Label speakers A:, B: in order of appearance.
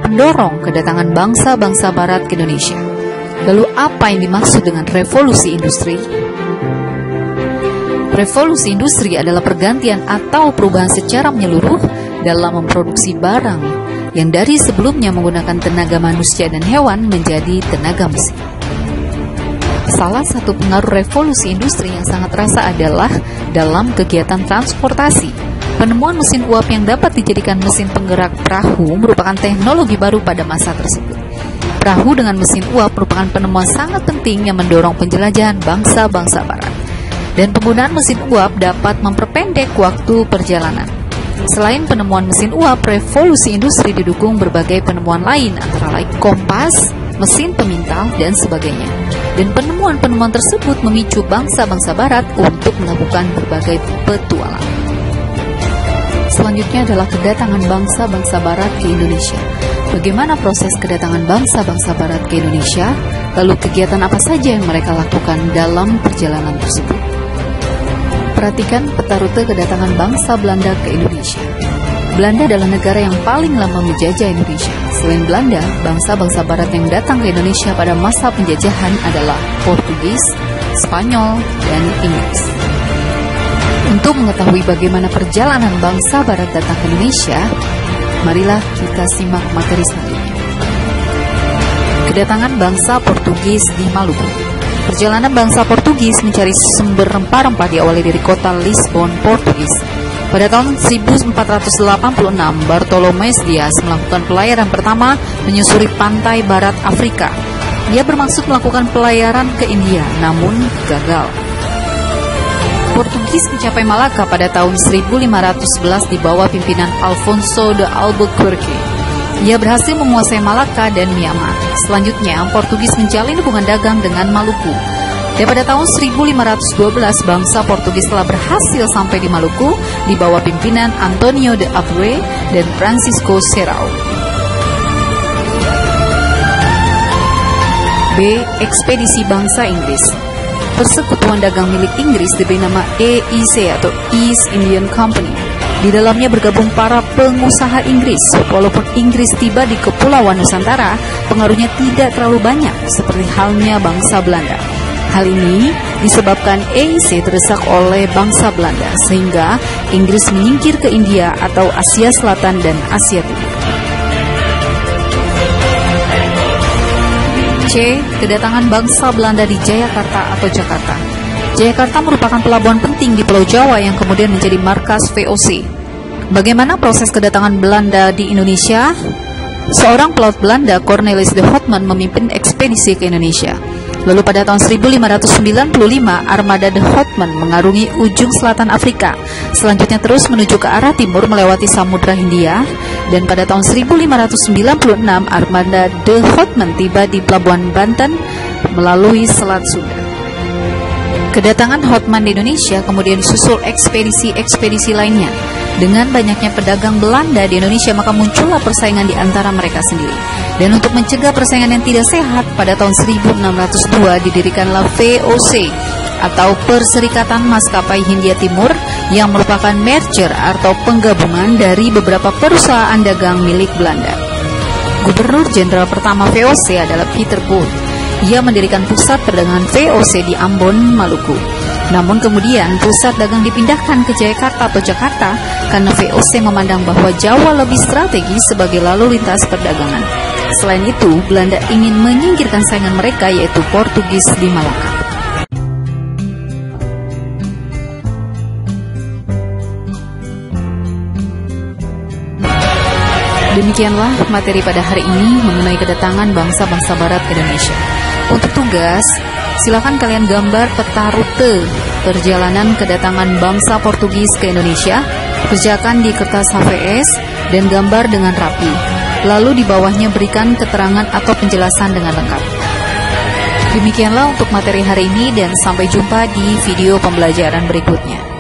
A: pendorong kedatangan bangsa-bangsa Barat ke Indonesia. Lalu apa yang dimaksud dengan revolusi industri? Revolusi industri adalah pergantian atau perubahan secara menyeluruh dalam memproduksi barang yang dari sebelumnya menggunakan tenaga manusia dan hewan menjadi tenaga mesin. Salah satu pengaruh revolusi industri yang sangat terasa adalah dalam kegiatan transportasi. Penemuan mesin uap yang dapat dijadikan mesin penggerak perahu merupakan teknologi baru pada masa tersebut. Perahu dengan mesin uap merupakan penemuan sangat penting yang mendorong penjelajahan bangsa-bangsa Barat. Dan penggunaan mesin uap dapat memperpendek waktu perjalanan. Selain penemuan mesin uap, revolusi industri didukung berbagai penemuan lain antara lain kompas, mesin pemintal, dan sebagainya. Dan penemuan-penemuan tersebut memicu bangsa-bangsa Barat untuk melakukan berbagai petualang. Selanjutnya adalah kedatangan bangsa-bangsa Barat ke Indonesia. Bagaimana proses kedatangan bangsa-bangsa Barat ke Indonesia? Lalu kegiatan apa saja yang mereka lakukan dalam perjalanan tersebut? Perhatikan peta rute kedatangan bangsa Belanda ke Indonesia. Belanda adalah negara yang paling lama menjajah Indonesia. Selain Belanda, bangsa-bangsa Barat yang datang ke Indonesia pada masa penjajahan adalah Portugis, Spanyol, dan Inggris. Untuk mengetahui bagaimana perjalanan bangsa Barat datang ke Indonesia, marilah kita simak materi selanjutnya. Kedatangan bangsa Portugis di Maluku. Perjalanan bangsa Portugis mencari sumber rempah-rempah diawali dari kota Lisbon, Portugis. Pada tahun 1486, Bartolomé Dias melakukan pelayaran pertama menyusuri pantai barat Afrika. Ia bermaksud melakukan pelayaran ke India, namun gagal. Portugis mencapai Malaka pada tahun 1511 di bawah pimpinan Alfonso de Albuquerque. Ia berhasil menguasai Malaka dan Myanmar. Selanjutnya, Portugis menjalin hubungan dagang dengan Maluku. Dan pada tahun 1512, bangsa Portugis telah berhasil sampai di Maluku di bawah pimpinan Antonio de Abreu dan Francisco Serrao. B. Ekspedisi bangsa Inggris. Persekutuan dagang milik Inggris diberi nama EIC atau East Indian Company. Di dalamnya bergabung para pengusaha Inggris. Walaupun Inggris tiba di Kepulauan Nusantara, pengaruhnya tidak terlalu banyak seperti halnya bangsa Belanda. Hal ini disebabkan EIC terdesak oleh bangsa Belanda, sehingga Inggris menyingkir ke India atau Asia Selatan dan Asia Timur. C. Kedatangan bangsa Belanda di Jayakarta atau Jakarta. Jayakarta merupakan pelabuhan penting di Pulau Jawa yang kemudian menjadi markas VOC. Bagaimana proses kedatangan Belanda di Indonesia? Seorang pelaut Belanda, Cornelis de Houtman, memimpin ekspedisi ke Indonesia. Lalu pada tahun 1595, armada de Houtman mengarungi ujung selatan Afrika. Selanjutnya terus menuju ke arah timur melewati Samudra Hindia. Dan pada tahun 1596, armada de Houtman tiba di Pelabuhan Banten melalui Selat Sunda. Kedatangan Houtman di Indonesia kemudian disusul ekspedisi-ekspedisi lainnya. Dengan banyaknya pedagang Belanda di Indonesia, maka muncullah persaingan di antara mereka sendiri. Dan untuk mencegah persaingan yang tidak sehat, pada tahun 1602 didirikanlah VOC atau Perserikatan Maskapai Hindia Timur yang merupakan merger atau penggabungan dari beberapa perusahaan dagang milik Belanda. Gubernur Jenderal pertama VOC adalah Peter Boone. Ia mendirikan pusat perdagangan VOC di Ambon, Maluku. Namun kemudian pusat dagang dipindahkan ke Jayakarta atau Jakarta karena VOC memandang bahwa Jawa lebih strategis sebagai lalu lintas perdagangan. Selain itu, Belanda ingin menyingkirkan saingan mereka yaitu Portugis di Malaka. Demikianlah materi pada hari ini mengenai kedatangan bangsa-bangsa Barat ke Indonesia. Untuk tugas, silakan kalian gambar peta rute perjalanan kedatangan bangsa Portugis ke Indonesia, kerjakan di kertas HVS dan gambar dengan rapi. Lalu di bawahnya berikan keterangan atau penjelasan dengan lengkap. Demikianlah untuk materi hari ini dan sampai jumpa di video pembelajaran berikutnya.